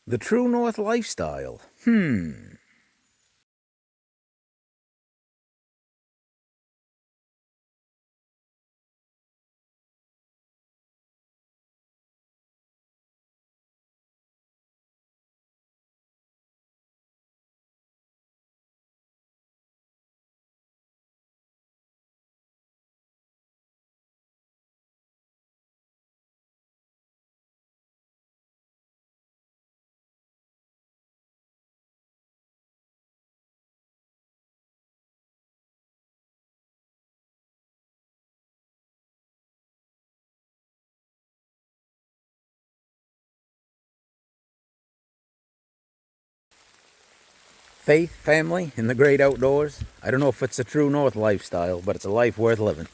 The True North lifestyle. Faith, family, and the great outdoors. I don't know if it's a True North lifestyle, but it's a life worth living.